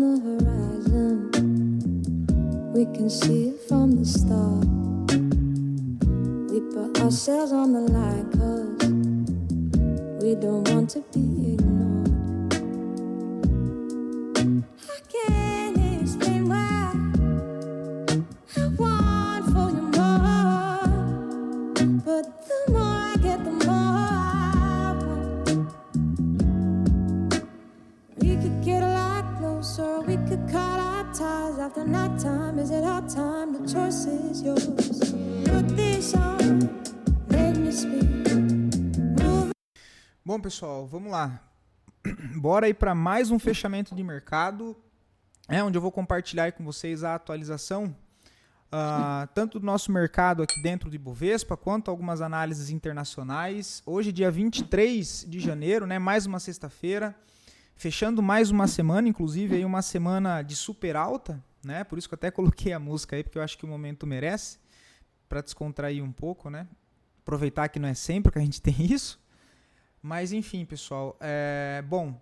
on the horizon. We can see it from the start. We put ourselves on the line 'cause we don't want to be ignored. I can't explain why I want for you more, but the more I get, the more I want. We could get a lot closer, we could cut our ties after nighttime. Is it our time? The choice is yours. Put this on, make me speak. Bom, pessoal, vamos lá. Bora aí para mais um fechamento de mercado, onde eu vou compartilhar aí com vocês a atualização tanto do nosso mercado aqui dentro de Bovespa, quanto algumas análises internacionais. Hoje, dia 23 de janeiro, né, mais uma sexta-feira, fechando mais uma semana, inclusive aí uma semana de super alta, né? Por isso que eu até coloquei a música aí, porque eu acho que o momento merece, para descontrair um pouco, né? Aproveitar que não é sempre que a gente tem isso. Mas enfim, pessoal, bom,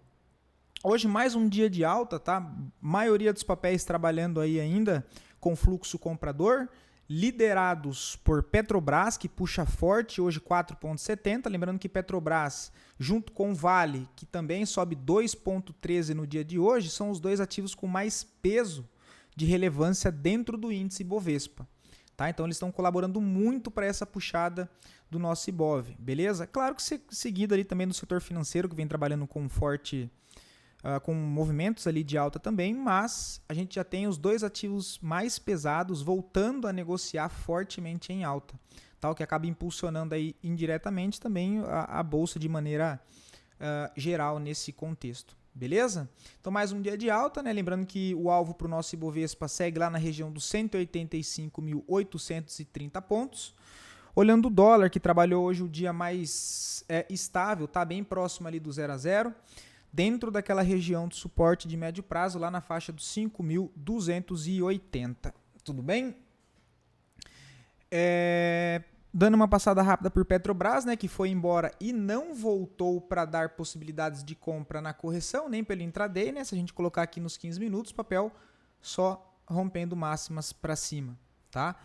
hoje mais um dia de alta, tá? Maioria dos papéis trabalhando aí ainda com fluxo comprador, liderados por Petrobras, que puxa forte, hoje 4,70. Lembrando que Petrobras, junto com Vale, que também sobe 2,13 no dia de hoje, são os dois ativos com mais peso de relevância dentro do índice Bovespa. Tá? Então eles estão colaborando muito para essa puxada do nosso Ibov, beleza? Claro que seguido ali também no setor financeiro, que vem trabalhando com forte, com movimentos ali de alta também, mas a gente já tem os dois ativos mais pesados voltando a negociar fortemente em alta, tá? O que acaba impulsionando aí indiretamente também a bolsa de maneira geral nesse contexto. Beleza? Então mais um dia de alta, né? Lembrando que o alvo para o nosso Ibovespa segue lá na região dos 185.830 pontos. Olhando o dólar, que trabalhou hoje o dia mais estável, tá bem próximo ali do 0 a 0, dentro daquela região de suporte de médio prazo, lá na faixa dos 5.280. Tudo bem? Dando uma passada rápida por Petrobras, né, que foi embora e não voltou para dar possibilidades de compra na correção, nem pelo intraday, né? Se a gente colocar aqui nos 15 minutos, papel só rompendo máximas para cima, tá?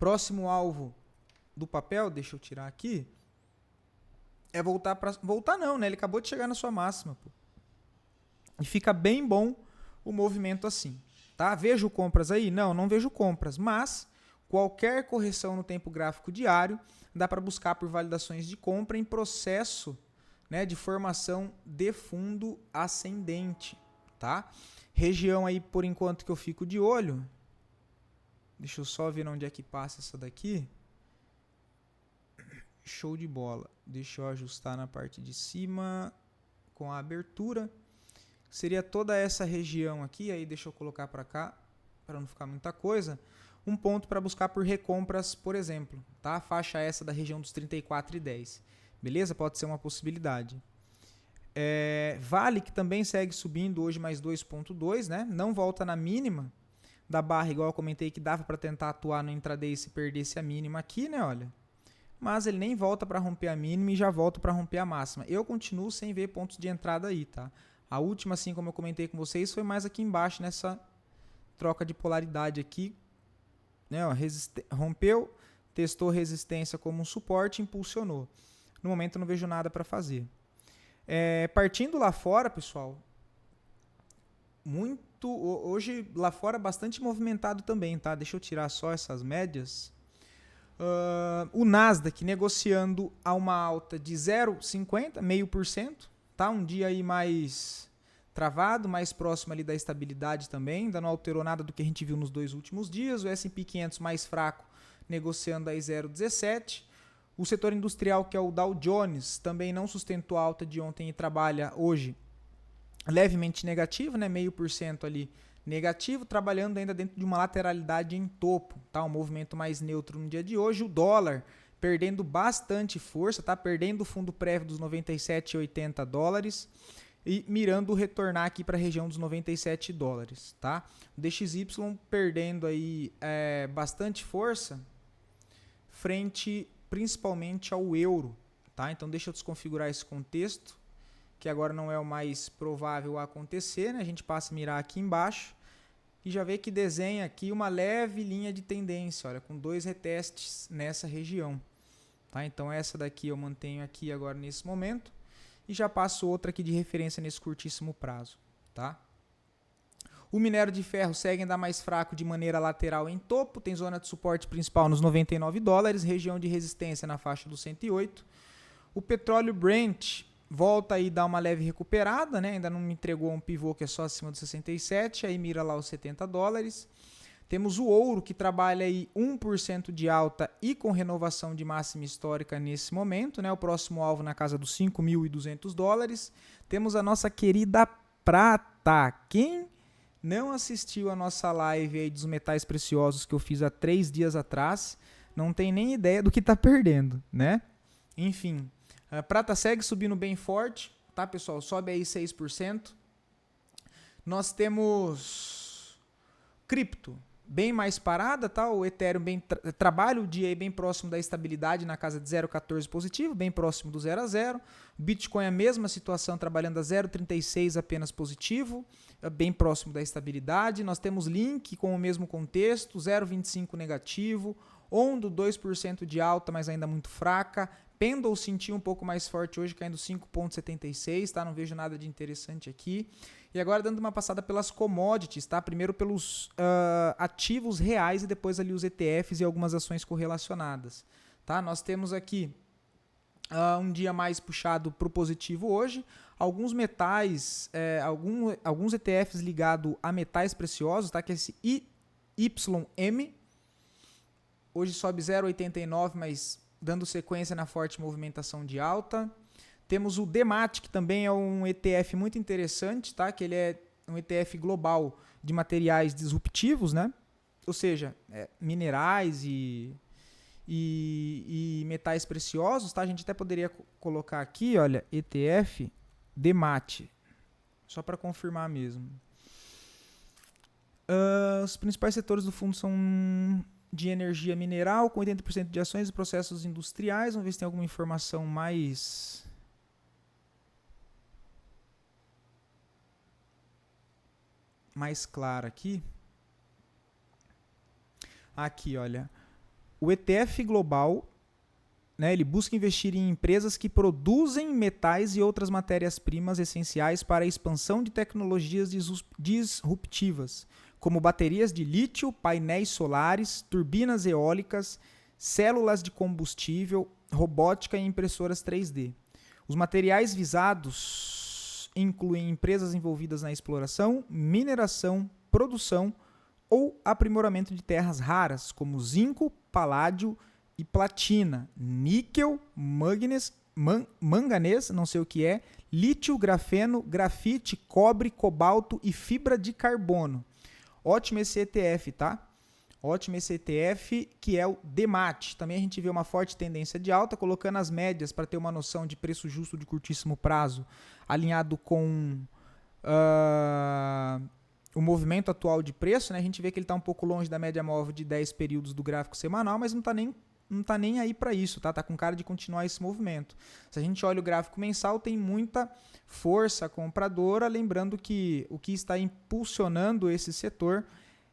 Próximo alvo do papel, deixa eu tirar aqui, é voltar não, né? Ele acabou de chegar na sua máxima, pô. E fica bem bom o movimento assim, tá? Vejo compras aí? Não vejo compras, mas qualquer correção no tempo gráfico diário dá para buscar por validações de compra em processo, né, de formação de fundo ascendente, tá? Região aí, por enquanto, que eu fico de olho. Deixa eu só ver onde é que passa essa daqui. Show de bola. Deixa eu ajustar na parte de cima com a abertura. Seria toda essa região aqui, aí deixa eu colocar para cá, para não ficar muita coisa. Um ponto para buscar por recompras, por exemplo, tá? Faixa essa da região dos 34,10. Beleza? Pode ser uma possibilidade. Vale, que também segue subindo hoje mais 2,2, né? Não volta na mínima da barra, igual eu comentei que dava para tentar atuar no intraday se perdesse a mínima aqui, né? Olha. Mas ele nem volta para romper a mínima e já volta para romper a máxima. Eu continuo sem ver pontos de entrada aí, tá? A última, assim como eu comentei com vocês, foi mais aqui embaixo nessa troca de polaridade aqui. Né, ó, rompeu, testou resistência como um suporte, impulsionou. No momento eu não vejo nada para fazer. Partindo lá fora, pessoal, hoje lá fora bastante movimentado também, tá? Deixa eu tirar só essas médias. O Nasdaq negociando a uma alta de 0,50, 0,5%, tá? Um dia aí mais travado, mais próximo ali da estabilidade também, ainda não alterou nada do que a gente viu nos dois últimos dias. O S&P 500 mais fraco, negociando aí 0,17. O setor industrial, que é o Dow Jones, também não sustentou a alta de ontem e trabalha hoje levemente negativo, né? 0,5% ali negativo, trabalhando ainda dentro de uma lateralidade em topo, tá? Um movimento mais neutro no dia de hoje. O dólar perdendo bastante força, tá? Perdendo o fundo prévio dos 97,80 dólares. E mirando retornar aqui para a região dos 97 dólares, tá? O DXY perdendo aí bastante força frente principalmente ao euro, tá? Então deixa eu desconfigurar esse contexto que agora não é o mais provável a acontecer, né? A gente passa a mirar aqui embaixo e já vê que desenha aqui uma leve linha de tendência, olha, com 2 retestes nessa região. Tá? Então essa daqui eu mantenho aqui agora nesse momento e já passo outra aqui de referência nesse curtíssimo prazo. Tá? O minério de ferro segue ainda mais fraco de maneira lateral em topo, tem zona de suporte principal nos $99, região de resistência na faixa dos 108. O petróleo Brent volta aí dar uma leve recuperada, né? Ainda não me entregou um pivô que é só acima dos 67, aí mira lá os $70. Temos o ouro que trabalha aí 1% de alta e com renovação de máxima histórica nesse momento, né? O próximo alvo na casa dos $5.200. Temos a nossa querida prata. Quem não assistiu a nossa live aí dos metais preciosos que eu fiz há 3 dias atrás, não tem nem ideia do que está perdendo, né? Enfim, a prata segue subindo bem forte, tá, pessoal? Sobe aí 6%. Nós temos cripto bem mais parada, tá? O Ethereum trabalha o dia aí bem próximo da estabilidade na casa de 0,14 positivo, bem próximo do 0 a 0. Bitcoin a mesma situação, trabalhando a 0,36 apenas positivo, bem próximo da estabilidade. Nós temos Link com o mesmo contexto, 0,25 negativo, Ondo 2% de alta, mas ainda muito fraca. Pendle senti um pouco mais forte hoje, caindo 5,76, tá? Não vejo nada de interessante aqui. E agora dando uma passada pelas commodities, tá? Primeiro pelos ativos reais e depois ali os ETFs e algumas ações correlacionadas, tá? Nós temos aqui um dia mais puxado para o positivo hoje. Alguns metais, alguns ETFs ligados a metais preciosos, tá? Que é esse IYM. Hoje sobe 0,89, mas dando sequência na forte movimentação de alta. Temos o DEMAT, que também é um ETF muito interessante, tá? Que ele é um ETF global de materiais disruptivos, né? Ou seja, minerais e metais preciosos, tá? A gente até poderia colocar aqui, olha, ETF DEMAT, só para confirmar mesmo. Os principais setores do fundo são de energia mineral, com 80% de ações e processos industriais. Vamos ver se tem alguma informação mais clara aqui. Aqui, olha. O ETF global, né, ele busca investir em empresas que produzem metais e outras matérias-primas essenciais para a expansão de tecnologias disruptivas, como baterias de lítio, painéis solares, turbinas eólicas, células de combustível, robótica e impressoras 3D. Os materiais visados incluem empresas envolvidas na exploração, mineração, produção ou aprimoramento de terras raras, como zinco, paládio e platina, níquel, manganês, não sei o que é, lítio, grafeno, grafite, cobre, cobalto e fibra de carbono. Ótimo esse ETF, tá? Ótimo esse ETF, que é o DEMAT. Também a gente vê uma forte tendência de alta, colocando as médias para ter uma noção de preço justo de curtíssimo prazo, alinhado com o movimento atual de preço, né? A gente vê que ele está um pouco longe da média móvel de 10 períodos do gráfico semanal, mas não está nem aí para isso, tá? Tá com cara de continuar esse movimento. Se a gente olha o gráfico mensal, tem muita força compradora, lembrando que o que está impulsionando esse setor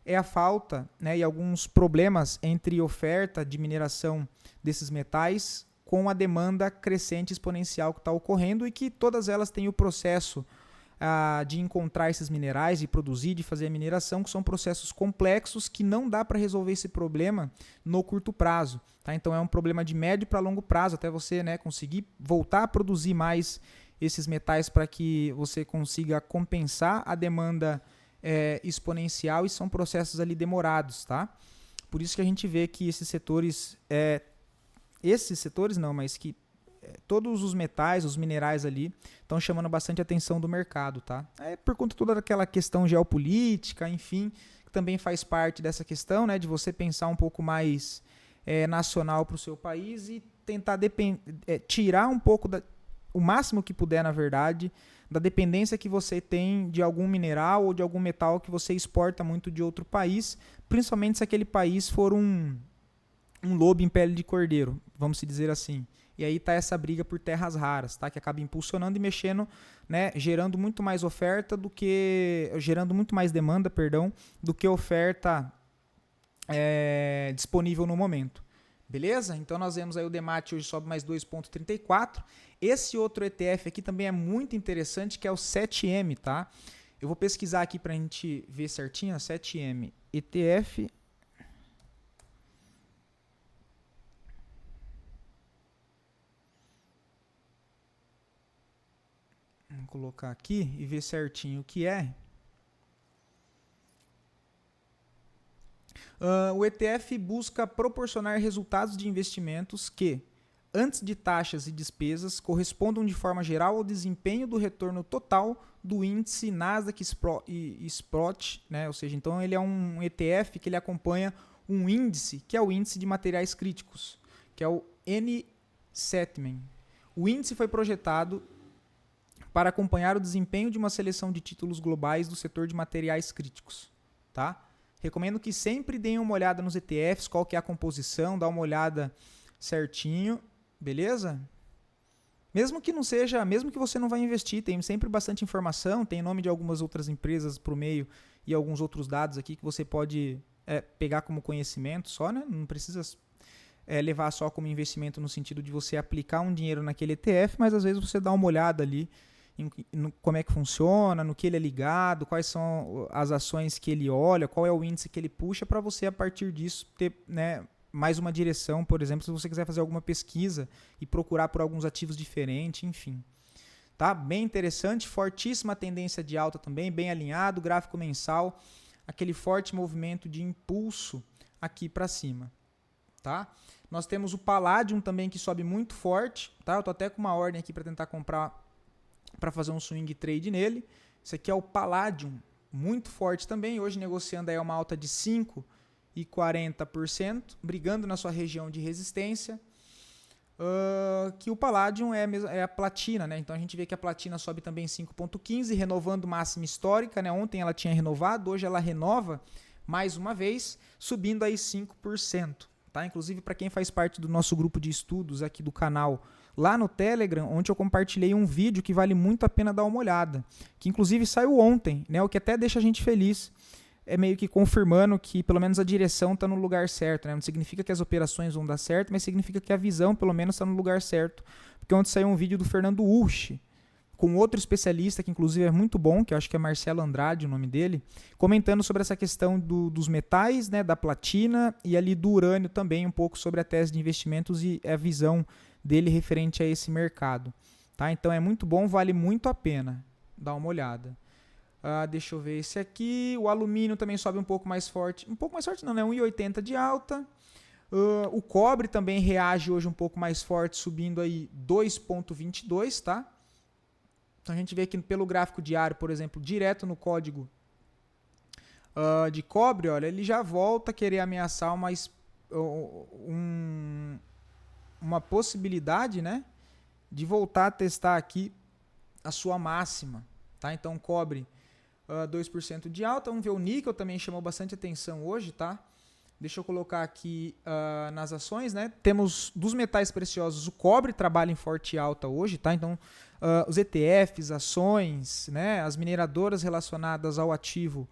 é a falta, né, e alguns problemas entre oferta de mineração desses metais com a demanda crescente exponencial que está ocorrendo e que todas elas têm o processo de encontrar esses minerais, de produzir, de fazer a mineração, que são processos complexos que não dá para resolver esse problema no curto prazo. Tá? Então é um problema de médio para longo prazo, até você, né, conseguir voltar a produzir mais esses metais para que você consiga compensar a demanda exponencial, e são processos ali demorados. Tá? Por isso que a gente vê que esses setores não, mas que todos os metais, os minerais ali, estão chamando bastante atenção do mercado, tá? Por conta de toda aquela questão geopolítica, enfim, que também faz parte dessa questão, né, de você pensar um pouco mais nacional para o seu país e tentar tirar um pouco, o máximo que puder, na verdade, da dependência que você tem de algum mineral ou de algum metal que você exporta muito de outro país, principalmente se aquele país for um lobo em pele de cordeiro, vamos dizer assim. e aí tá essa briga por terras raras, tá? Que acaba impulsionando e mexendo, né? Gerando muito mais oferta gerando muito mais demanda, perdão, do que oferta disponível no momento. Beleza? Então nós vemos aí o DEMAT hoje sobe mais 2,34. Esse outro ETF aqui também é muito interessante, que é o 7M, tá? Eu vou pesquisar aqui pra gente ver certinho, 7M, ETF. Vamos colocar aqui e ver certinho o que é. O ETF busca proporcionar resultados de investimentos que, antes de taxas e despesas, correspondam de forma geral ao desempenho do retorno total do índice Nasdaq e Sprott, né? Ou seja, então ele é um ETF que ele acompanha um índice, que é o índice de materiais críticos, que é o N7. O índice foi projetado para acompanhar o desempenho de uma seleção de títulos globais do setor de materiais críticos, tá? Recomendo que sempre deem uma olhada nos ETFs, qual que é a composição, dá uma olhada certinho, beleza? Mesmo que não seja, mesmo que você não vai investir, tem sempre bastante informação, tem nome de algumas outras empresas para o meio e alguns outros dados aqui que você pode pegar como conhecimento só, né? Não precisa levar só como investimento no sentido de você aplicar um dinheiro naquele ETF, mas às vezes você dá uma olhada ali como é que funciona, no que ele é ligado, quais são as ações que ele olha, qual é o índice que ele puxa, para você, a partir disso, ter, né, mais uma direção, por exemplo, se você quiser fazer alguma pesquisa e procurar por alguns ativos diferentes, enfim. Tá? Bem interessante, fortíssima tendência de alta também, bem alinhado, gráfico mensal, aquele forte movimento de impulso aqui para cima. Tá? Nós temos o Palladium também, que sobe muito forte, tá? Eu estou até com uma ordem aqui para tentar comprar, para fazer um swing trade nele. Esse aqui é o Palladium, muito forte também, hoje negociando aí uma alta de 5,40%, brigando na sua região de resistência, que o Palladium é a platina, né? Então a gente vê que a platina sobe também 5,15%, renovando máxima histórica, né? Ontem ela tinha renovado, hoje ela renova mais uma vez, subindo aí 5%. Tá? Inclusive, para quem faz parte do nosso grupo de estudos aqui do canal, lá no Telegram, onde eu compartilhei um vídeo que vale muito a pena dar uma olhada, que inclusive saiu ontem, né? O que até deixa a gente feliz, é meio que confirmando que pelo menos a direção está no lugar certo, né? Não significa que as operações vão dar certo, mas significa que a visão pelo menos está no lugar certo, porque ontem saiu um vídeo do Fernando Ulch, com outro especialista, que inclusive é muito bom, que eu acho que é Marcelo Andrade o nome dele, comentando sobre essa questão dos metais, né, da platina e ali do urânio também, um pouco sobre a tese de investimentos e a visão dele referente a esse mercado. Tá? Então é muito bom, vale muito a pena dar uma olhada. Deixa eu ver esse aqui, o alumínio também sobe um pouco mais forte não, né, 1,80 de alta. O cobre também reage hoje um pouco mais forte, subindo aí 2,22, tá? Então a gente vê aqui pelo gráfico diário, por exemplo, direto no código de cobre, olha, ele já volta a querer ameaçar uma possibilidade, né, de voltar a testar aqui a sua máxima. Tá? Então cobre 2% de alta. Vamos ver o níquel também chamou bastante atenção hoje, tá? Deixa eu colocar aqui nas ações, né? Temos dos metais preciosos, o cobre trabalha em forte alta hoje, tá? Então, os ETFs, ações, né? As mineradoras relacionadas ao ativo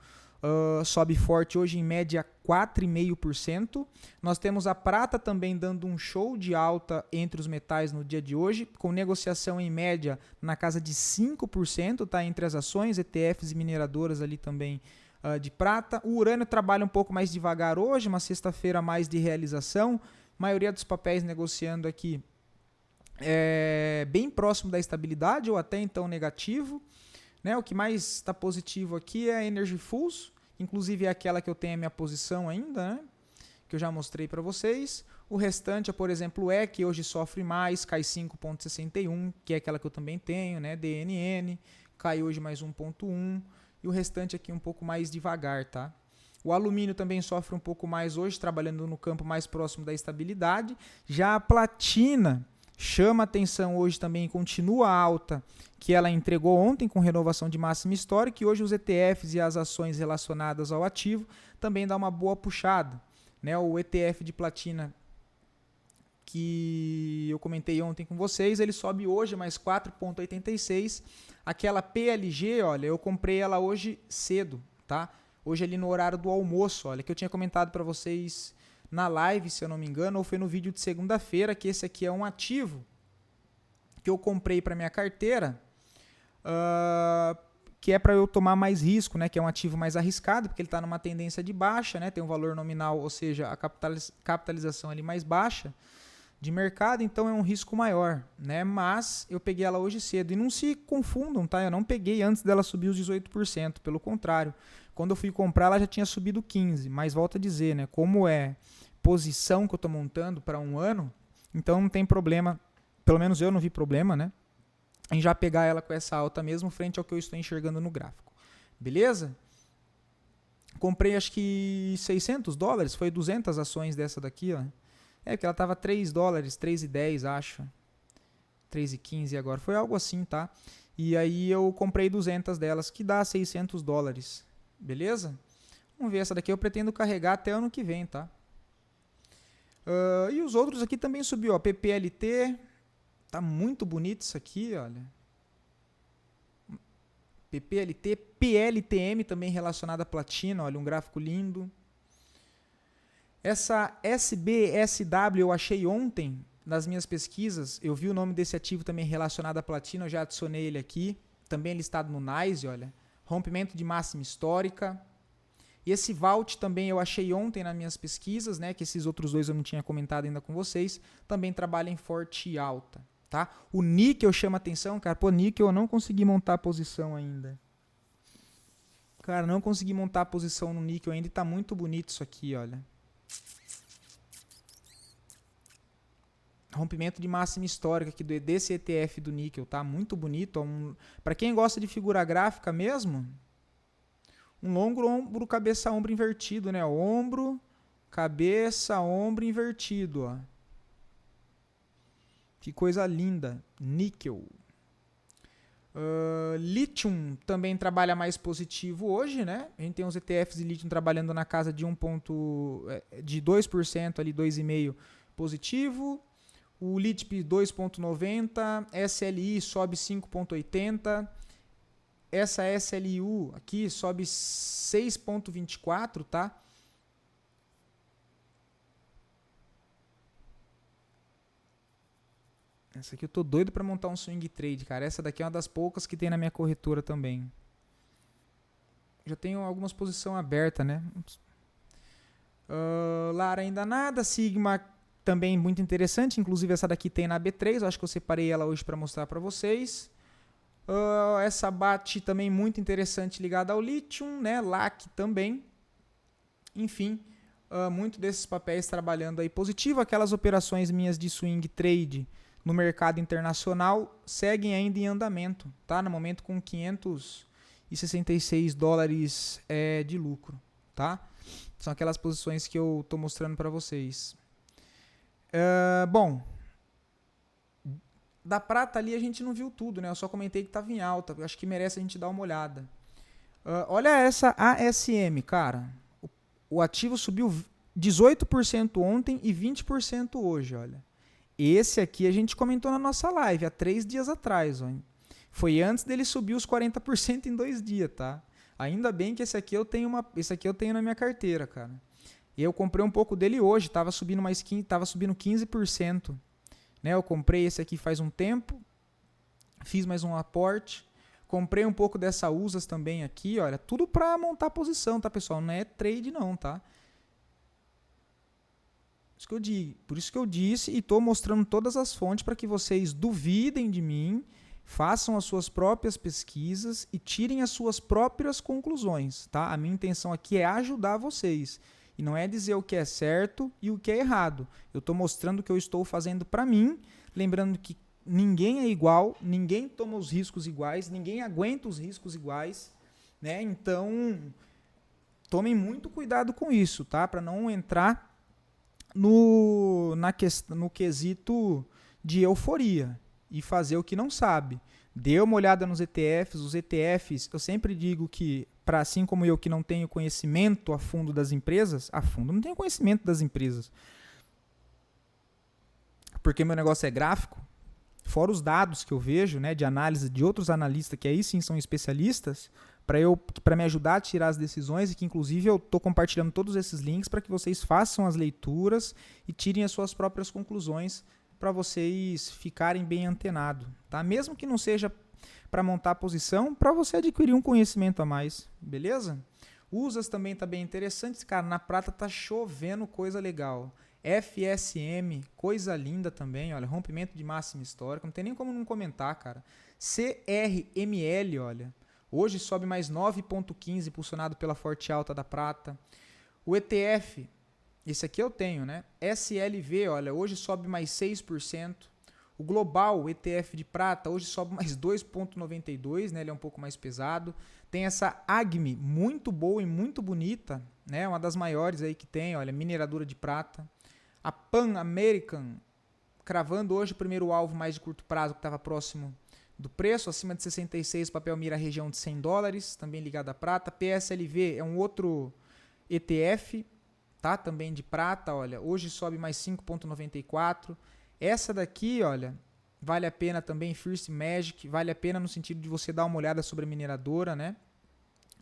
sobe forte hoje, em média 4,5%. Nós temos a prata também dando um show de alta entre os metais no dia de hoje, com negociação em média na casa de 5%, tá? Entre as ações, ETFs e mineradoras ali também de prata. O urânio trabalha um pouco mais devagar hoje, uma sexta-feira mais de realização. A maioria dos papéis negociando aqui bem próximo da estabilidade ou até então negativo. Né? O que mais está positivo aqui é a Energy Fuels, inclusive é aquela que eu tenho a minha posição ainda, né? Que eu já mostrei para vocês. O restante, por exemplo, o EC, que hoje sofre mais, cai 5,61, que é aquela que eu também tenho, né? DNN, cai hoje mais 1,1. E o restante aqui um pouco mais devagar, tá? O alumínio também sofre um pouco mais hoje, trabalhando no campo mais próximo da estabilidade. Já a platina chama atenção hoje também, continua alta, que ela entregou ontem com renovação de máxima histórica, e hoje os ETFs e as ações relacionadas ao ativo também dá uma boa puxada. Né? O ETF de platina que eu comentei ontem com vocês, ele sobe hoje mais 4,86. Aquela PLG, olha, eu comprei ela hoje cedo, tá? Hoje ali no horário do almoço, olha, que eu tinha comentado para vocês na live, se eu não me engano, ou foi no vídeo de segunda-feira, que esse aqui é um ativo que eu comprei para minha carteira, que é para eu tomar mais risco, né? Que é um ativo mais arriscado, porque ele está numa tendência de baixa, né? Tem um valor nominal, ou seja, a capitalização ali mais baixa de mercado, então é um risco maior, né? Mas eu peguei ela hoje cedo. E não se confundam, tá? Eu não peguei antes dela subir os 18%, pelo contrário. Quando eu fui comprar, ela já tinha subido 15%. Mas volto a dizer, né? Como é posição que eu estou montando para um ano, então não tem problema, pelo menos eu não vi problema, né? Em já pegar ela com essa alta mesmo, frente ao que eu estou enxergando no gráfico. Beleza? Comprei acho que $600, foi 200 ações dessa daqui, ó. Que ela tava $3, 3,10 acho. 3,15 agora. Foi algo assim, tá? E aí eu comprei 200 delas, que dá $600. Beleza? Vamos ver, essa daqui eu pretendo carregar até ano que vem, tá? E os outros aqui também subiu, ó. PPLT. Tá muito bonito isso aqui, olha. PPLT, PLTM também relacionada à platina, olha, um gráfico lindo. Essa SBSW eu achei ontem nas minhas pesquisas, eu vi o nome desse ativo também relacionado à platina, eu já adicionei ele aqui, também listado no NYSE, olha, rompimento de máxima histórica. E esse Vault também eu achei ontem nas minhas pesquisas, né, que esses outros dois eu não tinha comentado ainda com vocês, também trabalha em forte alta, tá? O níquel chama atenção, cara, pô, níquel eu não consegui montar a posição ainda. Cara, não consegui montar a posição no níquel ainda e tá muito bonito isso aqui, olha. Rompimento de máxima histórica aqui desse ETF do níquel, tá? Muito bonito. Para quem gosta de figura gráfica mesmo, um longo ombro, cabeça, ombro invertido, né? Ombro, cabeça, ombro invertido, ó. Que coisa linda. Níquel. Lithium também trabalha mais positivo hoje, né? A gente tem uns ETFs de Lithium trabalhando na casa de 2% ali, 2,5% positivo. O LITP 2,90, SLI sobe 5,80, essa SLU aqui sobe 6,24, tá? Essa aqui eu tô doido para montar um swing trade, cara. Essa daqui é uma das poucas que tem na minha corretora também. Já tenho algumas posições abertas, né? Lara ainda nada, Sigma também muito interessante, inclusive essa daqui tem na B3, eu acho que eu separei ela hoje para mostrar para vocês. Essa BAT também muito interessante ligada ao Lithium, né? LAC também. Enfim, muito desses papéis trabalhando aí positivo. Aquelas operações minhas de swing trade no mercado internacional seguem ainda em andamento, tá? No momento com $566 de lucro, tá? São aquelas posições que eu estou mostrando para vocês. Bom, da prata ali a gente não viu tudo, né? Eu só comentei que estava em alta. Acho que merece a gente dar uma olhada. Olha essa ASM, cara. O ativo subiu 18% ontem e 20% hoje, olha. Esse aqui a gente comentou na nossa live há 3 dias atrás, ó. Foi antes dele subir os 40% em 2 dias, tá? Ainda bem que esse aqui eu tenho na minha carteira, cara. Eu comprei um pouco dele hoje, estava subindo 15%. Né? Eu comprei esse aqui faz um tempo, fiz mais um aporte, comprei um pouco dessa USAS também aqui, olha, tudo para montar posição, tá, pessoal? Não é trade não, tá? Por isso que eu disse e estou mostrando todas as fontes para que vocês duvidem de mim, façam as suas próprias pesquisas e tirem as suas próprias conclusões, tá? A minha intenção aqui é ajudar vocês. E não é dizer o que é certo e o que é errado. Eu estou mostrando o que eu estou fazendo para mim, lembrando que ninguém é igual, ninguém toma os riscos iguais, ninguém aguenta os riscos iguais, né? Então, tomem muito cuidado com isso, tá? Para não entrar no quesito de euforia e fazer o que não sabe. Dê uma olhada nos ETFs. Os ETFs, eu sempre digo que, para assim como eu que não tenho conhecimento a fundo das empresas, não tenho conhecimento das empresas, porque meu negócio é gráfico, fora os dados que eu vejo, né, de análise de outros analistas que aí sim são especialistas, para me ajudar a tirar as decisões, e que inclusive eu estou compartilhando todos esses links para que vocês façam as leituras e tirem as suas próprias conclusões para vocês ficarem bem antenados, tá? Mesmo que não seja para montar a posição, para você adquirir um conhecimento a mais, beleza? Usas também tá bem interessante, cara, na prata tá chovendo coisa legal. FSM, coisa linda também, olha, rompimento de máxima histórica, não tem nem como não comentar, cara. CRML, olha, hoje sobe mais 9,15, impulsionado pela forte alta da prata. O ETF, esse aqui eu tenho, né? SLV, olha, hoje sobe mais 6%. O Global, ETF de prata, hoje sobe mais 2,92, né? Ele é um pouco mais pesado. Tem essa AGME, muito boa e muito bonita, né? Uma das maiores aí que tem, olha, mineradora de prata. A Pan American, cravando hoje o primeiro alvo mais de curto prazo, que estava próximo do preço, acima de 66, papel mira a região de $100, também ligado à prata. PSLV é um outro ETF, tá? Também de prata, olha, hoje sobe mais 5,94. Essa daqui, olha, vale a pena também, First Magic, vale a pena no sentido de você dar uma olhada sobre a mineradora, né?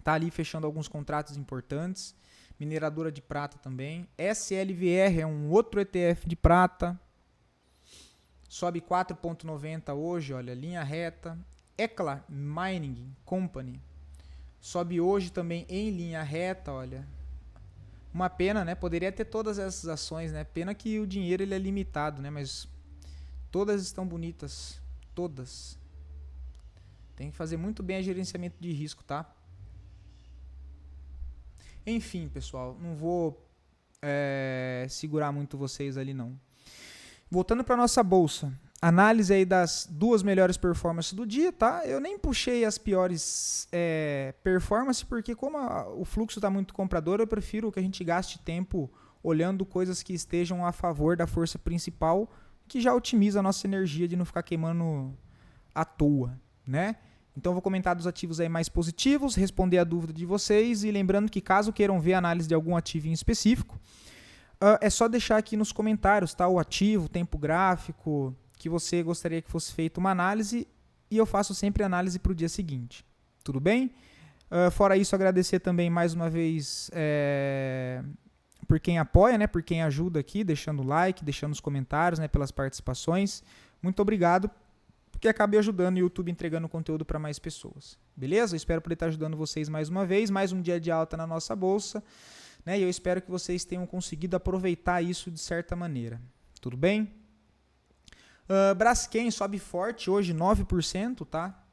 Tá ali fechando alguns contratos importantes. Mineradora de prata também. SLVR é um outro ETF de prata. Sobe 4,90 hoje, olha, linha reta. Ecla Mining Company. Sobe hoje também em linha reta, olha. Uma pena, né? Poderia ter todas essas ações, né? Pena que o dinheiro ele é limitado, né? Mas todas estão bonitas. Todas. Tem que fazer muito bem o gerenciamento de risco, tá? Enfim, pessoal, não vou segurar muito vocês ali, não. Voltando para nossa bolsa. Análise aí das duas melhores performances do dia, tá? Eu nem puxei as piores performances, porque como o fluxo está muito comprador, eu prefiro que a gente gaste tempo olhando coisas que estejam a favor da força principal, que já otimiza a nossa energia de não ficar queimando à toa, né? Então eu vou comentar dos ativos aí mais positivos, responder a dúvida de vocês, e lembrando que caso queiram ver a análise de algum ativo em específico, é só deixar aqui nos comentários, tá? O ativo, o tempo gráfico, que você gostaria que fosse feita uma análise, e eu faço sempre análise para o dia seguinte. Tudo bem? Fora isso, agradecer também mais uma vez por quem apoia, né? Por quem ajuda aqui, deixando o like, deixando os comentários, né? Pelas participações. Muito obrigado, porque acabei ajudando o YouTube entregando conteúdo para mais pessoas. Beleza? Eu espero poder estar ajudando vocês mais uma vez, mais um dia de alta na nossa bolsa, né? E eu espero que vocês tenham conseguido aproveitar isso de certa maneira. Tudo bem? Braskem sobe forte hoje, 9%, tá?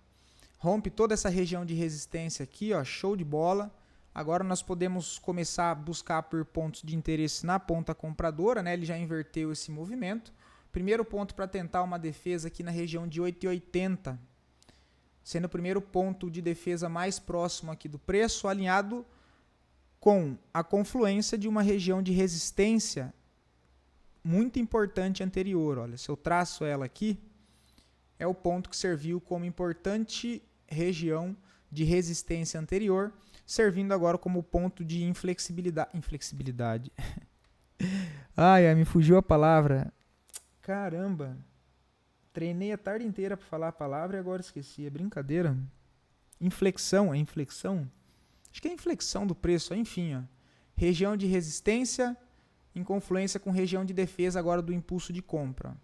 Rompe toda essa região de resistência aqui, ó, show de bola. Agora nós podemos começar a buscar por pontos de interesse na ponta compradora, né? Ele já inverteu esse movimento. Primeiro ponto para tentar uma defesa aqui na região de 8,80, sendo o primeiro ponto de defesa mais próximo aqui do preço, alinhado com a confluência de uma região de resistência muito importante anterior. Olha, se eu traço ela aqui, é o ponto que serviu como importante região de resistência anterior, servindo agora como ponto de inflexibilidade. Ai, me fugiu a palavra. Caramba. Treinei a tarde inteira para falar a palavra e agora esqueci. É brincadeira? Inflexão, é inflexão? Acho que é inflexão do preço, enfim, ó. Região de resistência em confluência com região de defesa agora do impulso de compra.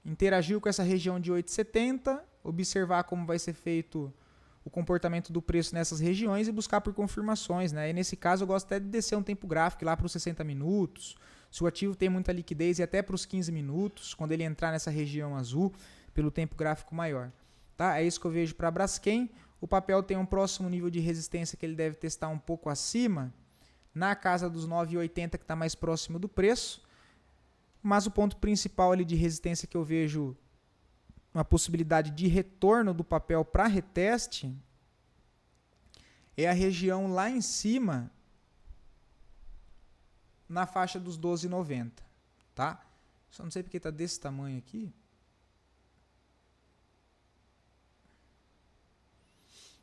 Interagiu com essa região de 8,70, observar como vai ser feito o comportamento do preço nessas regiões e buscar por confirmações, né? E nesse caso eu gosto até de descer um tempo gráfico lá para os 60 minutos, se o ativo tem muita liquidez, e até para os 15 minutos, quando ele entrar nessa região azul, pelo tempo gráfico maior. Tá? É isso que eu vejo para a Braskem. O papel tem um próximo nível de resistência que ele deve testar um pouco acima, na casa dos 9,80, que está mais próximo do preço. Mas o ponto principal ali de resistência que eu vejo uma possibilidade de retorno do papel para reteste é a região lá em cima, na faixa dos 12,90, tá? Só não sei porque está desse tamanho aqui.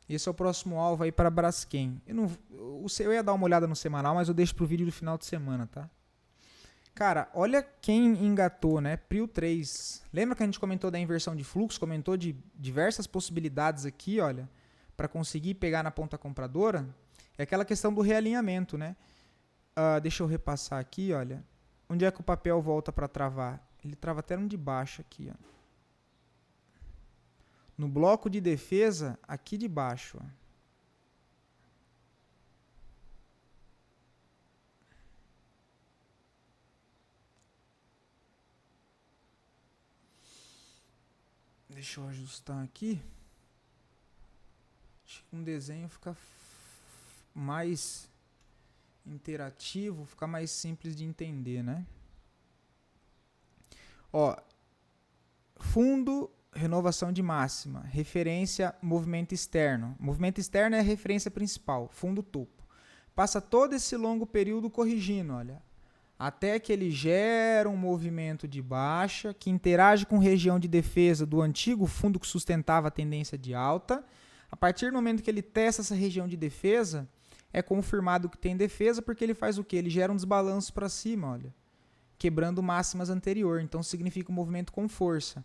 Esse é o próximo alvo aí para Braskem. Eu ia dar uma olhada no semanal, mas eu deixo para o vídeo do final de semana, tá? Cara, olha quem engatou, né? Prio 3. Lembra que a gente comentou da inversão de fluxo? Comentou de diversas possibilidades aqui, olha, para conseguir pegar na ponta compradora. É aquela questão do realinhamento, né? Deixa eu repassar aqui, olha. Onde é que o papel volta para travar? Ele trava até no de baixo aqui, ó. No bloco de defesa, aqui de baixo, ó. Deixa eu ajustar aqui. Acho que um desenho fica mais interativo, fica mais simples de entender, né? Ó, fundo, renovação de máxima, referência, movimento externo. Movimento externo é a referência principal, fundo, topo. Passa todo esse longo período corrigindo, olha, até que ele gera um movimento de baixa, que interage com região de defesa do antigo fundo que sustentava a tendência de alta. A partir do momento que ele testa essa região de defesa, é confirmado que tem defesa, porque ele faz o quê? Ele gera um desbalanço para cima, olha, quebrando máximas anterior. Então significa um movimento com força.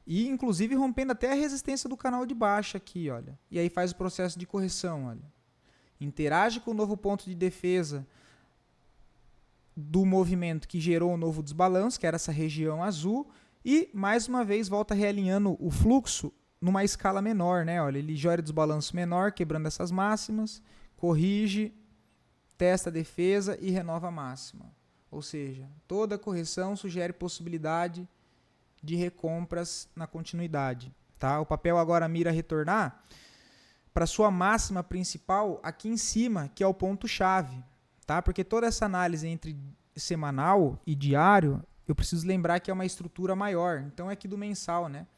E inclusive rompendo até a resistência do canal de baixa aqui, olha. E aí faz o processo de correção, olha. Interage com o novo ponto de defesa do movimento que gerou o novo desbalanço, que era essa região azul, e mais uma vez volta realinhando o fluxo numa escala menor, né? Olha, ele gera desbalanço menor, quebrando essas máximas, corrige, testa a defesa e renova a máxima. Ou seja, toda correção sugere possibilidade de recompras na continuidade. Tá? O papel agora mira retornar para sua máxima principal aqui em cima, que é o ponto-chave. Tá? Porque toda essa análise entre semanal e diário, eu preciso lembrar que é uma estrutura maior. Então é aqui do mensal, né?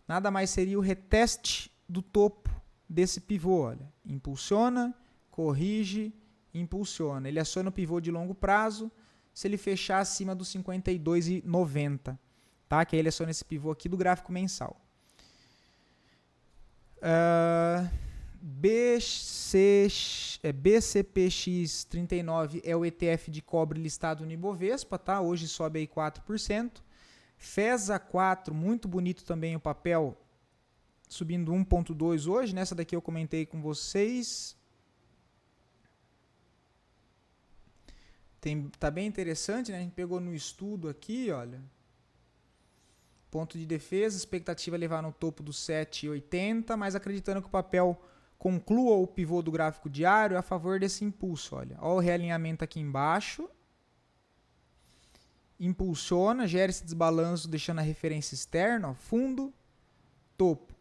Nada mais seria o reteste do topo desse pivô. Olha. Impulsiona, corrige, impulsiona. Ele aciona o pivô de longo prazo se ele fechar acima dos 52,90. Tá? Que aí ele aciona esse pivô aqui do gráfico mensal. BCPX39 é o ETF de cobre listado no Ibovespa, tá? Hoje sobe aí 4%. FESA4, muito bonito também o papel, subindo 1,2 hoje. Nessa daqui eu comentei com vocês. Tá bem interessante, né? A gente pegou no estudo aqui, olha. Ponto de defesa, expectativa é levar no topo dos 7,80, mas acreditando que o papel conclua o pivô do gráfico diário a favor desse impulso. Olha o realinhamento aqui embaixo. Impulsiona, gera esse desbalanço, deixando a referência externa, ó, fundo, topo.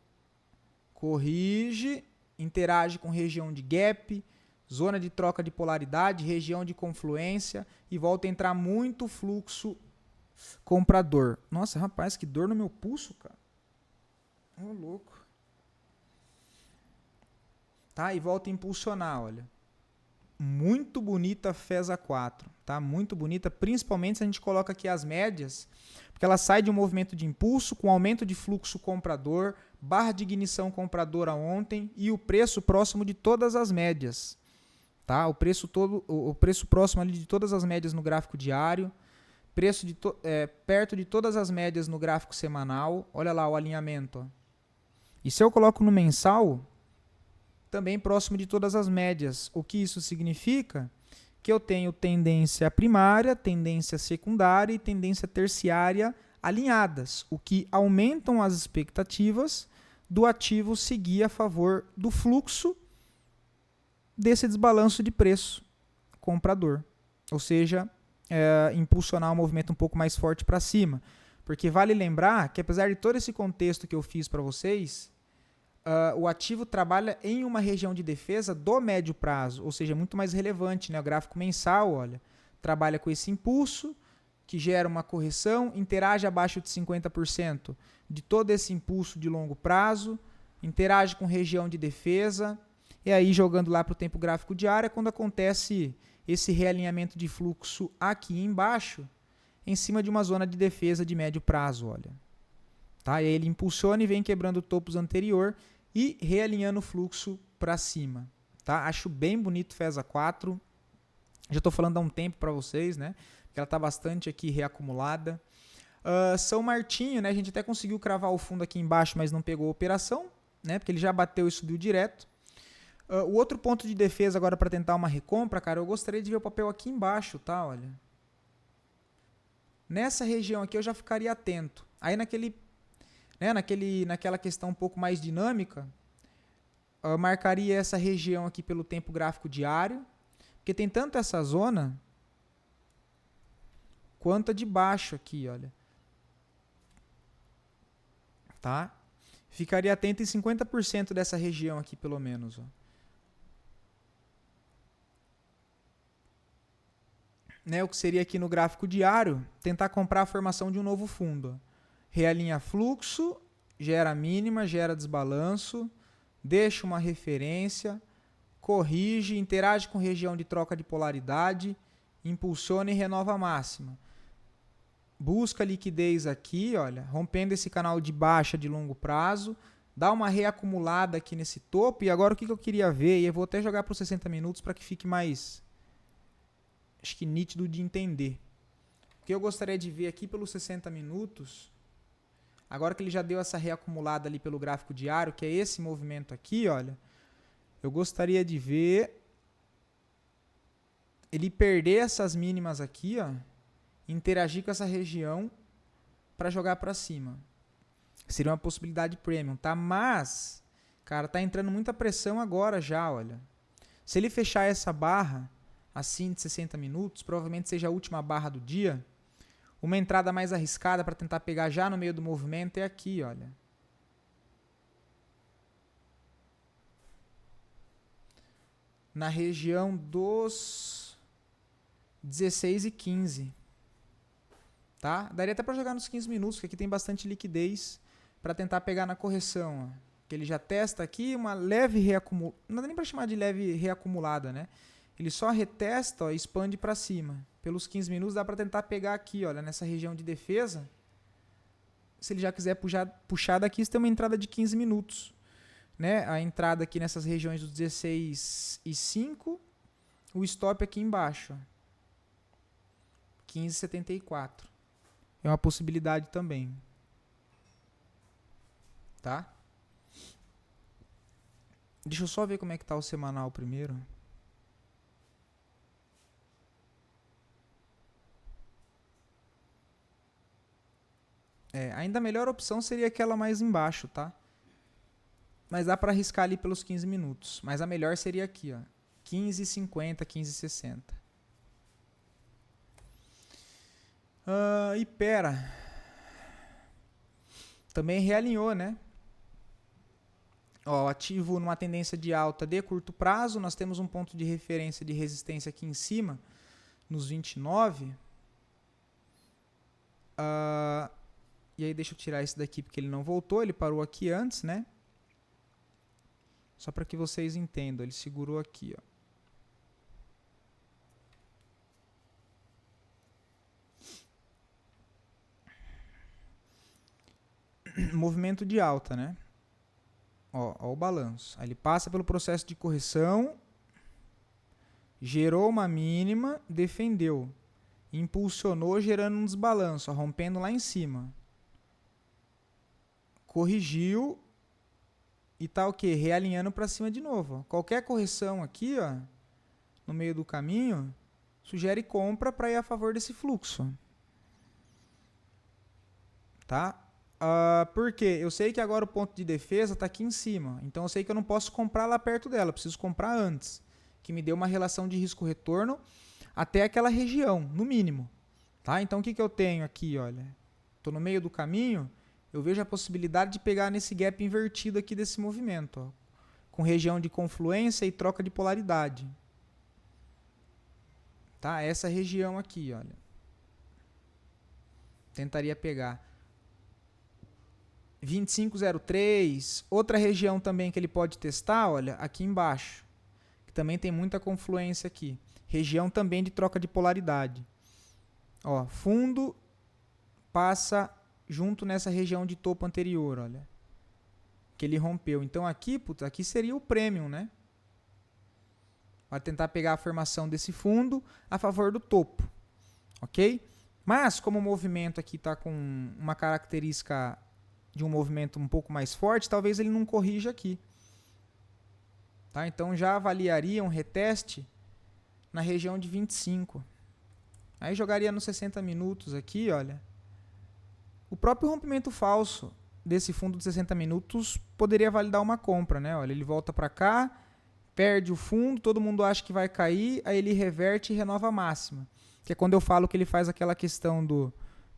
Corrige, interage com região de gap, zona de troca de polaridade, região de confluência e volta a entrar muito fluxo comprador. Nossa, rapaz, que dor no meu pulso, cara. Ô, louco. Tá? E volta a impulsionar, olha. Muito bonita a FESA4, tá? Muito bonita, principalmente se a gente coloca aqui as médias, porque ela sai de um movimento de impulso com aumento de fluxo comprador, barra de ignição compradora ontem e o preço próximo de todas as médias, tá? O preço próximo ali de todas as médias no gráfico diário, preço perto de todas as médias no gráfico semanal. Olha lá o alinhamento, ó. E se eu coloco no mensal, também próximo de todas as médias. O que isso significa? Que eu tenho tendência primária, tendência secundária e tendência terciária alinhadas, o que aumentam as expectativas do ativo seguir a favor do fluxo desse desbalanço de preço comprador. Ou seja, impulsionar um movimento um pouco mais forte para cima. Porque vale lembrar que, apesar de todo esse contexto que eu fiz para vocês, o ativo trabalha em uma região de defesa do médio prazo, ou seja, muito mais relevante, né? O gráfico mensal, olha, trabalha com esse impulso que gera uma correção, interage abaixo de 50% de todo esse impulso de longo prazo, interage com região de defesa, e aí jogando lá para o tempo gráfico diário é quando acontece esse realinhamento de fluxo aqui embaixo, em cima de uma zona de defesa de médio prazo, olha. Tá? E aí ele impulsiona e vem quebrando topos anterior e realinhando o fluxo para cima. Tá? Acho bem bonito o FESA 4. Já estou falando há um tempo para vocês, né? Porque ela está bastante aqui reacumulada. São Martinho, né? A gente até conseguiu cravar o fundo aqui embaixo, mas não pegou a operação, né? Porque ele já bateu e subiu direto. O outro ponto de defesa agora para tentar uma recompra, cara, eu gostaria de ver o papel aqui embaixo, tá? Olha. Nessa região aqui eu já ficaria atento. Aí naquela questão um pouco mais dinâmica, eu marcaria essa região aqui pelo tempo gráfico diário, porque tem tanto essa zona quanto a de baixo aqui, olha. Tá? Ficaria atento em 50% dessa região aqui, pelo menos. Ó. Né, o que seria aqui no gráfico diário, tentar comprar a formação de um novo fundo. Ó. Realinha fluxo, gera mínima, gera desbalanço, deixa uma referência, corrige, interage com região de troca de polaridade, impulsiona e renova a máxima. Busca liquidez aqui, olha, rompendo esse canal de baixa de longo prazo, dá uma reacumulada aqui nesse topo, e agora o que eu queria ver, e eu vou até jogar para os 60 minutos para que fique mais, acho que nítido de entender. O que eu gostaria de ver aqui pelos 60 minutos, agora que ele já deu essa reacumulada ali pelo gráfico diário, que é esse movimento aqui, olha, eu gostaria de ver ele perder essas mínimas aqui, ó, interagir com essa região para jogar para cima. Seria uma possibilidade premium, tá? Mas, cara, tá entrando muita pressão agora já, olha. Se ele fechar essa barra assim de 60 minutos, provavelmente seja a última barra do dia, uma entrada mais arriscada para tentar pegar já no meio do movimento é aqui, olha. Na região dos 16 e 15. Tá? Daria até para jogar nos 15 minutos, porque aqui tem bastante liquidez para tentar pegar na correção. Ó. Que ele já testa aqui uma leve reacumulada, não dá nem para chamar de leve reacumulada, né? Ele só retesta, ó, e expande para cima. Pelos 15 minutos dá para tentar pegar aqui, olha, nessa região de defesa. Se ele já quiser puxar daqui, você tem uma entrada de 15 minutos. Né? A entrada aqui nessas regiões dos 16 e 5, o stop aqui embaixo. 15,74. É uma possibilidade também. Tá? Deixa eu só ver como é que tá o semanal primeiro. Ainda a melhor opção seria aquela mais embaixo, tá? Mas dá para arriscar ali pelos 15 minutos. Mas a melhor seria aqui, ó. 15,50, 15,60. Ipera. Também realinhou, né? Ó, ativo numa tendência de alta de curto prazo. Nós temos um ponto de referência de resistência aqui em cima, nos 29. E aí deixa eu tirar esse daqui porque ele não voltou. Ele parou aqui antes, né? Só para que vocês entendam. Ele segurou aqui, ó. Movimento de alta, né? Ó o balanço. Aí ele passa pelo processo de correção, gerou uma mínima, defendeu, impulsionou gerando um desbalanço, ó, rompendo lá em cima. Corrigiu e tá o quê? Realinhando para cima de novo. Ó. Qualquer correção aqui, ó, no meio do caminho, sugere compra para ir a favor desse fluxo. Tá? Por quê? Eu sei que agora o ponto de defesa está aqui em cima. Então eu sei que eu não posso comprar lá perto dela. Eu preciso comprar antes. Que me dê uma relação de risco-retorno até aquela região, no mínimo. Tá? Então o que eu tenho aqui? Olha, estou no meio do caminho. Eu vejo a possibilidade de pegar nesse gap invertido aqui desse movimento. Ó, com região de confluência e troca de polaridade. Tá? Essa região aqui, olha. Tentaria pegar. 25,03, outra região também que ele pode testar, olha, aqui embaixo, que também tem muita confluência aqui, região também de troca de polaridade. Ó, fundo passa junto nessa região de topo anterior, olha, que ele rompeu. Então aqui, putz, aqui seria o premium, né? Vai tentar pegar a formação desse fundo a favor do topo, ok? Mas como o movimento aqui está com uma característica de um movimento um pouco mais forte, talvez ele não corrija aqui. Tá? Então já avaliaria um reteste na região de 25. Aí jogaria nos 60 minutos aqui, olha. O próprio rompimento falso desse fundo de 60 minutos poderia validar uma compra, né? Olha, ele volta para cá, perde o fundo, todo mundo acha que vai cair, aí ele reverte e renova a máxima. Que é quando eu falo que ele faz aquela questão do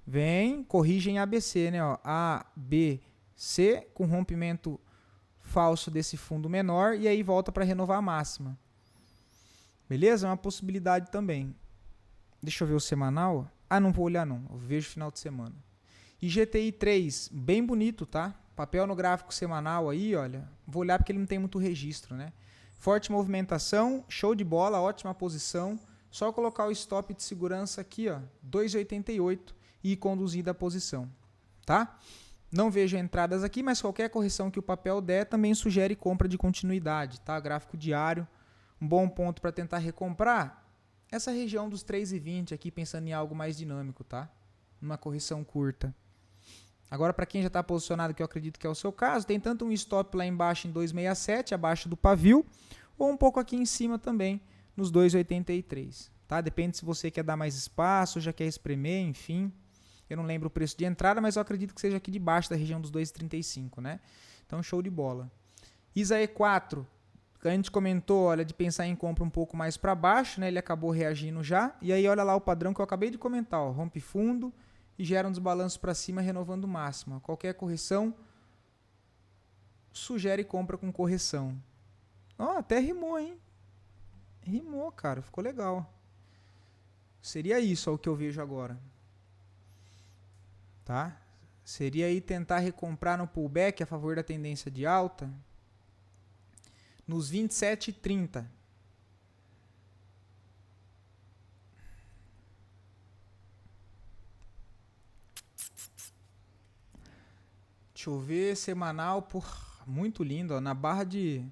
vem, corrige em ABC, né? Ó, A, B, C, com rompimento falso desse fundo menor, e aí volta para renovar a máxima. Beleza? É uma possibilidade também. Deixa eu ver o semanal. Ah, não vou olhar não, eu vejo final de semana. E GTI 3, bem bonito, tá? Papel no gráfico semanal aí, olha. Vou olhar porque ele não tem muito registro, né? Forte movimentação, show de bola, ótima posição. Só colocar o stop de segurança aqui, ó, 2,88 e ir conduzindo a posição, tá? Não vejo entradas aqui, mas qualquer correção que o papel der também sugere compra de continuidade, tá? Gráfico diário, um bom ponto para tentar recomprar. Essa região dos 3,20 aqui, pensando em algo mais dinâmico, tá? Numa correção curta. Agora, para quem já está posicionado, que eu acredito que é o seu caso, tem tanto um stop lá embaixo em 2,67, abaixo do pavio, ou um pouco aqui em cima também, nos 2,83. Tá? Depende se você quer dar mais espaço, já quer espremer, enfim. Eu não lembro o preço de entrada, mas eu acredito que seja aqui debaixo da região dos 2,35, né? Então, show de bola. ISA E4, que a gente comentou, olha, de pensar em compra um pouco mais para baixo, né? Ele acabou reagindo já. E aí, olha lá o padrão que eu acabei de comentar, ó, rompe fundo e gera um desbalanço para cima, renovando máxima. Qualquer correção sugere compra com correção. Ó, até rimou, hein? Rimou, cara. Ficou legal. Seria isso, ó, o que eu vejo agora. Tá? Seria aí tentar recomprar no pullback a favor da tendência de alta nos 27,30. Deixa eu ver, semanal, muito lindo, ó, na barra de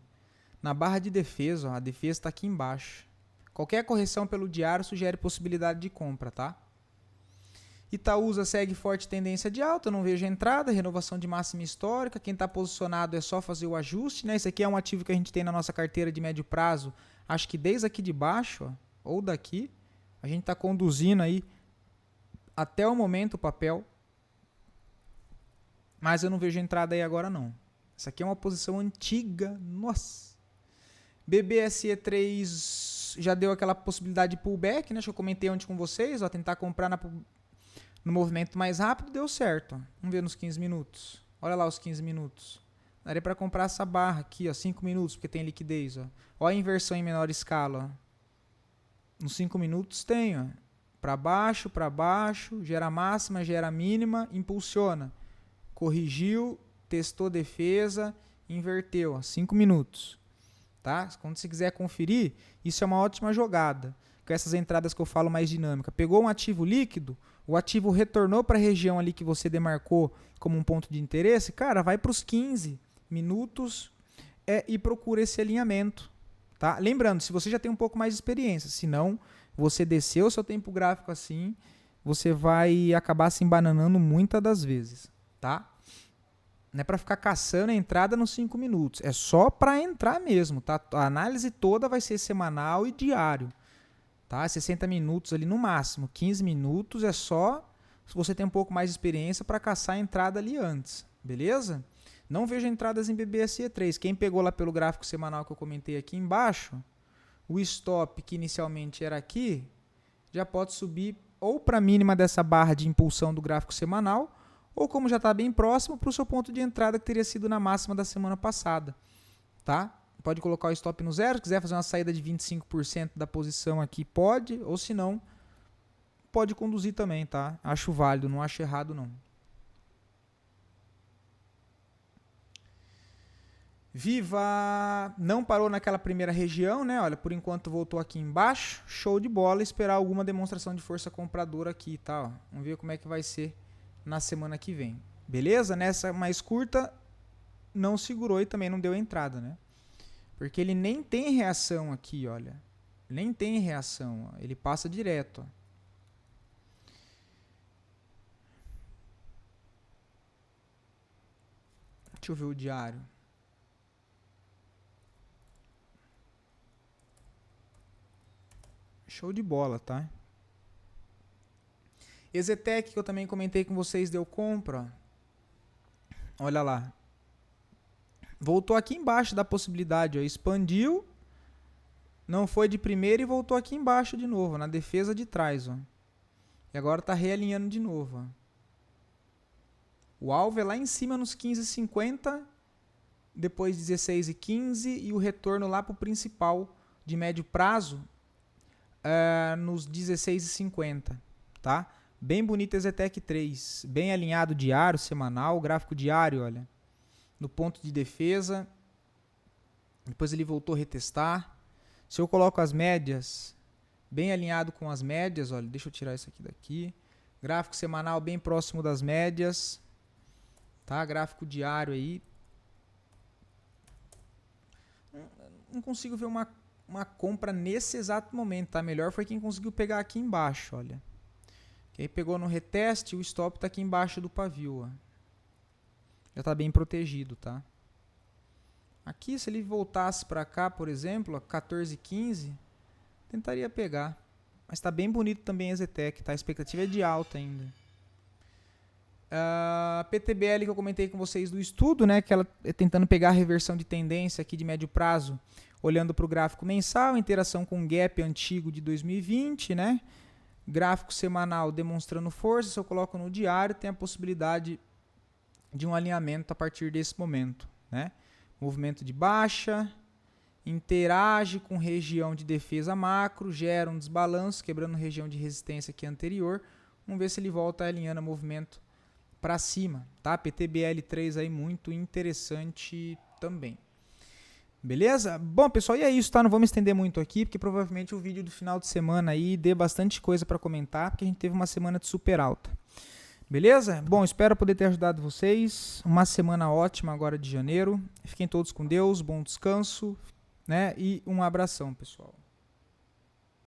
defesa, ó, a defesa está aqui embaixo. Qualquer correção pelo diário sugere possibilidade de compra, tá? Itaúsa segue forte tendência de alta, não vejo entrada, renovação de máxima histórica. Quem está posicionado é só fazer o ajuste, né? Esse aqui é um ativo que a gente tem na nossa carteira de médio prazo, acho que desde aqui de baixo, ó, ou daqui, a gente está conduzindo aí até o momento o papel, mas eu não vejo entrada aí agora não. Essa aqui é uma posição antiga, nossa. BBSE3 já deu aquela possibilidade de pullback, né? Acho que eu comentei ontem com vocês, ó, tentar comprar no movimento mais rápido, deu certo. Ó. Vamos ver nos 15 minutos. Olha lá os 15 minutos. Daria para comprar essa barra aqui, ó, 5 minutos, porque tem liquidez. Ó. Olha a inversão em menor escala. Ó. Nos 5 minutos tem, ó. Para baixo, gera máxima, gera mínima, impulsiona. Corrigiu, testou defesa, inverteu. Ó, 5 minutos. Tá? Quando você quiser conferir, isso é uma ótima jogada. Com essas entradas que eu falo mais dinâmica. Pegou um ativo líquido, o ativo retornou para a região ali que você demarcou como um ponto de interesse, cara, vai para os 15 minutos e procura esse alinhamento. Tá? Lembrando, se você já tem um pouco mais de experiência, se não, você desceu o seu tempo gráfico assim, você vai acabar se embananando muitas das vezes. Tá? Não é para ficar caçando a entrada nos 5 minutos, é só para entrar mesmo. Tá? A análise toda vai ser semanal e diário. Tá? 60 minutos ali no máximo, 15 minutos é só se você tem um pouco mais de experiência para caçar a entrada ali antes, beleza? Não vejo entradas em BBSE3. Quem pegou lá pelo gráfico semanal que eu comentei aqui embaixo, o stop que inicialmente era aqui, já pode subir ou para a mínima dessa barra de impulsão do gráfico semanal, ou como já está bem próximo, para o seu ponto de entrada que teria sido na máxima da semana passada, tá? Pode colocar o stop no zero, se quiser fazer uma saída de 25% da posição aqui, pode, ou se não, pode conduzir também, tá? Acho válido, não acho errado não. Viva não parou naquela primeira região, né? Olha, por enquanto voltou aqui embaixo, show de bola, esperar alguma demonstração de força compradora aqui, tá? Ó, vamos ver como é que vai ser na semana que vem, beleza? Nessa mais curta, não segurou e também não deu entrada, né? Porque ele nem tem reação aqui, olha. Nem tem reação, ó. Ele passa direto, ó. Deixa eu ver o diário. Show de bola, tá? Exetec, que eu também comentei com vocês, deu compra. Ó. Olha lá. Voltou aqui embaixo da possibilidade, ó. Expandiu. Não foi de primeira e voltou aqui embaixo de novo, na defesa de trás, ó. E agora tá realinhando de novo, ó. O alvo é lá em cima nos 15,50, depois 16,15 e o retorno lá pro principal de médio prazo nos 16,50, tá? Bem bonito Exetec 3, bem alinhado diário, semanal, gráfico diário, olha, no ponto de defesa. Depois ele voltou a retestar. Se eu coloco as médias, bem alinhado com as médias, olha, deixa eu tirar isso aqui daqui. Gráfico semanal bem próximo das médias, tá? Gráfico diário aí. Não consigo ver uma compra nesse exato momento, tá? Melhor foi quem conseguiu pegar aqui embaixo, olha. Quem pegou no reteste, o stop tá aqui embaixo do pavio, ó. Já tá bem protegido, tá? Aqui, se ele voltasse para cá, por exemplo, ó, 14,15, tentaria pegar. Mas tá bem bonito também a Exetec, tá? A expectativa é de alta ainda. PTBL que eu comentei com vocês do estudo, né? Que ela é tentando pegar a reversão de tendência aqui de médio prazo, olhando para o gráfico mensal, interação com o gap antigo de 2020, né? Gráfico semanal demonstrando força. Se eu coloco no diário, tem a possibilidade de um alinhamento a partir desse momento, né? Movimento de baixa, interage com região de defesa macro, gera um desbalanço, quebrando região de resistência aqui anterior. Vamos ver se ele volta alinhando o movimento para cima, tá? PTBL3 aí muito interessante também. Beleza? Bom, pessoal, e é isso, tá? Não vou me estender muito aqui, porque provavelmente o vídeo do final de semana aí dê bastante coisa para comentar, porque a gente teve uma semana de super alta. Beleza? Bom, espero poder ter ajudado vocês. Uma semana ótima agora de janeiro. Fiquem todos com Deus, bom descanso, né? E um abração, pessoal.